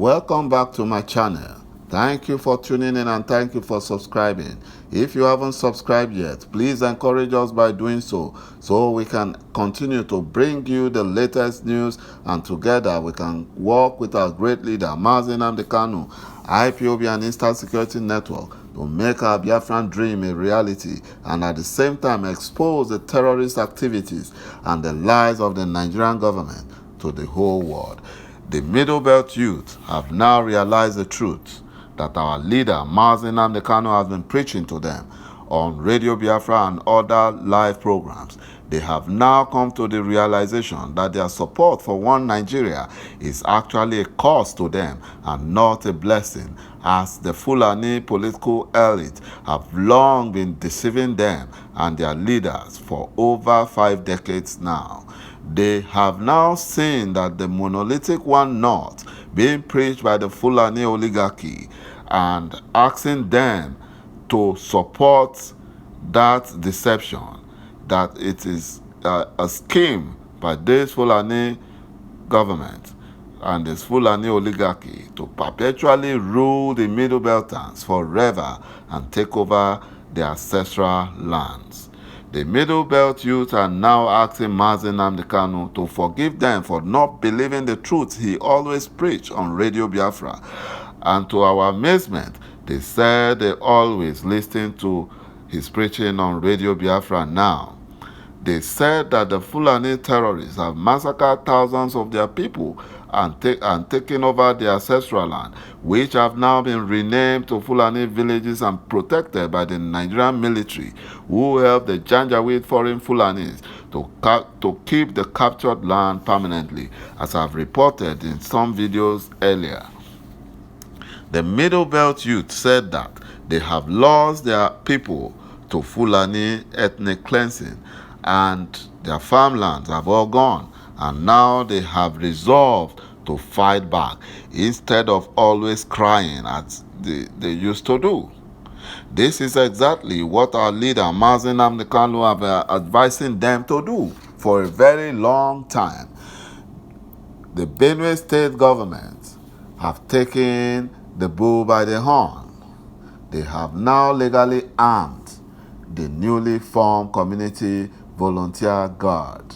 Welcome back to my channel. Thank you for tuning in and thank you for subscribing. If you haven't subscribed yet, please encourage us by doing so we can continue to bring you the latest news, and together we can work with our great leader Mazi Nnamdi Kanu, IPOB and Instant Security Network to make our Biafran dream a reality, and at the same time expose the terrorist activities and the lies of the Nigerian government to the whole world. The Middle Belt youth have now realized the truth that our leader Mazi Nnamdi Kanu has been preaching to them on Radio Biafra and other live programs. They have now come to the realization that their support for one Nigeria is actually a curse to them and not a blessing, as the Fulani political elite have long been deceiving them and their leaders for over 5 decades now. They have now seen that the monolithic one North being preached by the Fulani oligarchy and asking them to support that deception, that it is a scheme by this Fulani government and this Fulani oligarchy to perpetually rule the Middle Beltans forever and take over their ancestral lands. The Middle Belt youth are now asking Mazi Nnamdi Kanu to forgive them for not believing the truth he always preached on Radio Biafra. And to our amazement, they said they always listen to his preaching on Radio Biafra now. They said that the Fulani terrorists have massacred thousands of their people and taken over their ancestral land, which have now been renamed to Fulani villages and protected by the Nigerian military, who help the Janjaweed foreign Fulanis to keep the captured land permanently, as I've reported in some videos earlier. The Middle Belt youth said that they have lost their people to Fulani ethnic cleansing and their farmlands have all gone, and now they have resolved to fight back instead of always crying as they used to do. This is exactly what our leader Mazi Nnamdi Kanu have advising them to do for a very long time. The Benue state government have taken the bull by the horn. They have now legally armed the newly formed community volunteer guard.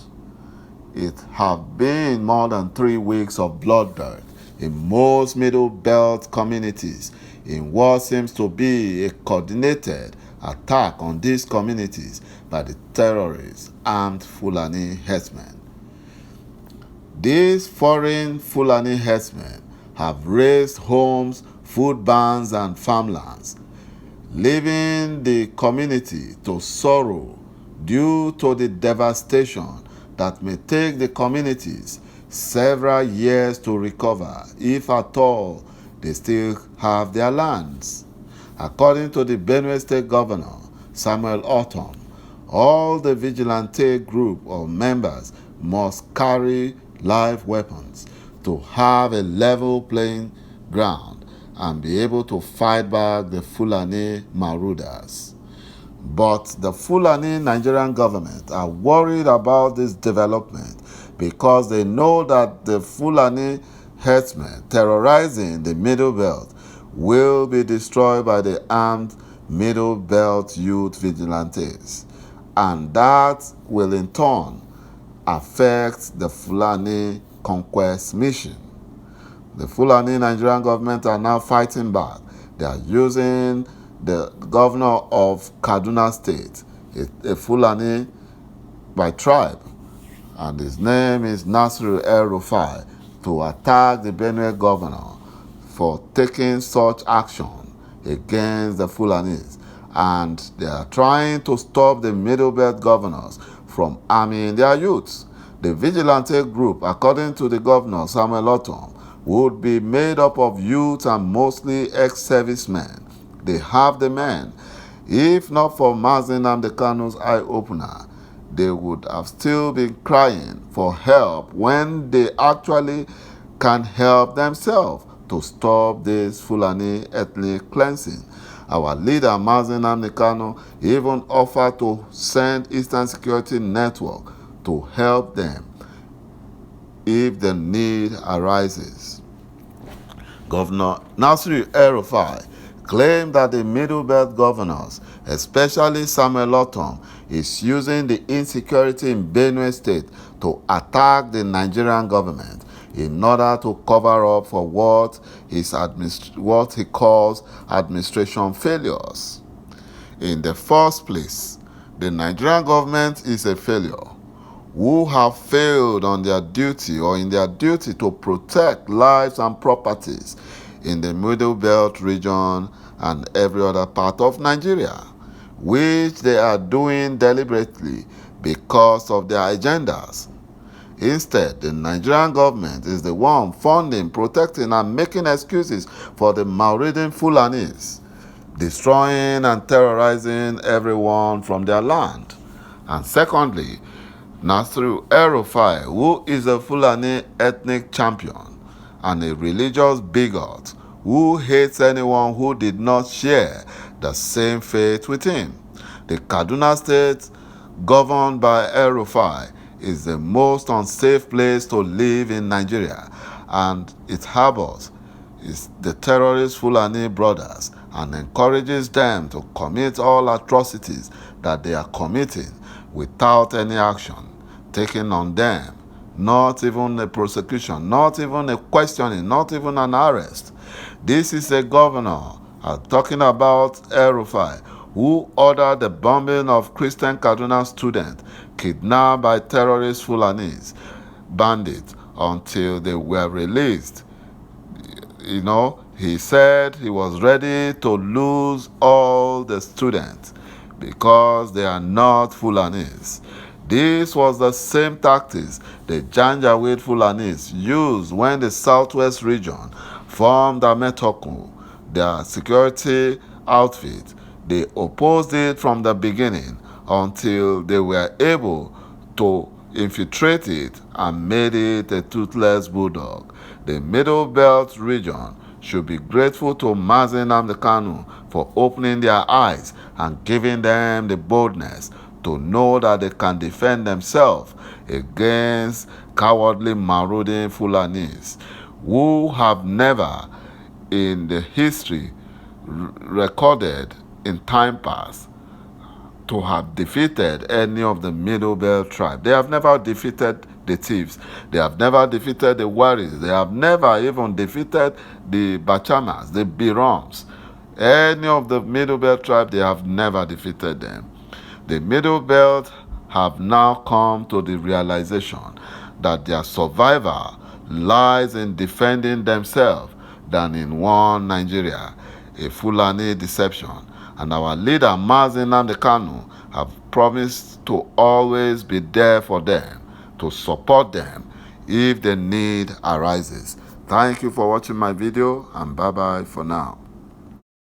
It have been more than 3 weeks of bloodbath in most Middle Belt communities in what seems to be a coordinated attack on these communities by the terrorist armed Fulani herdsmen. These foreign Fulani herdsmen have razed homes, food banks, and farmlands, leaving the community to sorrow due to the devastation that may take the communities several years to recover, if at all they still have their lands. According to the Benue State Governor, Samuel Ortom, all the vigilante group of members must carry live weapons to have a level playing ground and be able to fight back the Fulani marauders. But the Fulani Nigerian government are worried about this development because they know that the Fulani herdsmen terrorizing the Middle Belt will be destroyed by the armed Middle Belt youth vigilantes, and that will in turn affect the Fulani conquest mission. The Fulani Nigerian government are now fighting back. They are using the governor of Kaduna State, a Fulani by tribe, and his name is Nasiru El-Rufai, to attack the Benue governor for taking such action against the Fulanis. And they are trying to stop the Middle Belt governors from arming their youths. The vigilante group, according to the governor Samuel Ortom, would be made up of youth and mostly ex-servicemen. They have the men. If not for Mazi Nnamdi Kanu's eye-opener, they would have still been crying for help when they actually can help themselves to stop this Fulani ethnic cleansing. Our leader Mazi Nnamdi Kanu even offered to send Eastern Security Network to help them if the need arises. Governor Nasir El-Rufai claimed that the Middle Belt governors, especially Samuel Ortom, is using the insecurity in Benue State to attack the Nigerian government in order to cover up for what he calls administration failures. In the first place, the Nigerian government is a failure who have failed on their duty or in their duty to protect lives and properties in the Middle Belt region and every other part of Nigeria, which they are doing deliberately because of their agendas. Instead, the Nigerian government is the one funding, protecting, and making excuses for the marauding Fulanis, destroying and terrorizing everyone from their land. And secondly, Nasir El-Rufai, who is a Fulani ethnic champion and a religious bigot who hates anyone who did not share the same faith with him. The Kaduna State, governed by El-Rufai, is the most unsafe place to live in Nigeria, and it harbors the terrorist Fulani brothers and encourages them to commit all atrocities that they are committing without any action taken on them, not even a prosecution, not even a questioning, not even an arrest. This is a governor, I'm talking about El-Rufai, who ordered the bombing of Christian Kaduna students kidnapped by terrorist Fulanese bandits until they were released. He said he was ready to lose all the students because they are not Fulanese. This was the same tactics the Janjaweed Fulanese used when the southwest region formed Ametoku, their security outfit. They opposed it from the beginning until they were able to infiltrate it and made it a toothless bulldog. The Middle Belt region should be grateful to Mazi Nnamdi Kanu for opening their eyes and giving them the boldness to know that they can defend themselves against cowardly marauding Fulanis who have never in the history recorded in time past to have defeated any of the Middle Belt tribe. They have never defeated the thieves. They have never defeated the warriors. They have never even defeated the Bachamas, the Biroms. Any of the Middle Belt tribe, they have never defeated them. The Middle Belt have now come to the realization that their survival lies in defending themselves than in one Nigeria, a Fulani deception. And our leader, Mazi Nnamdi Kanu, have promised to always be there for them, to support them if the need arises. Thank you for watching my video, and bye-bye for now.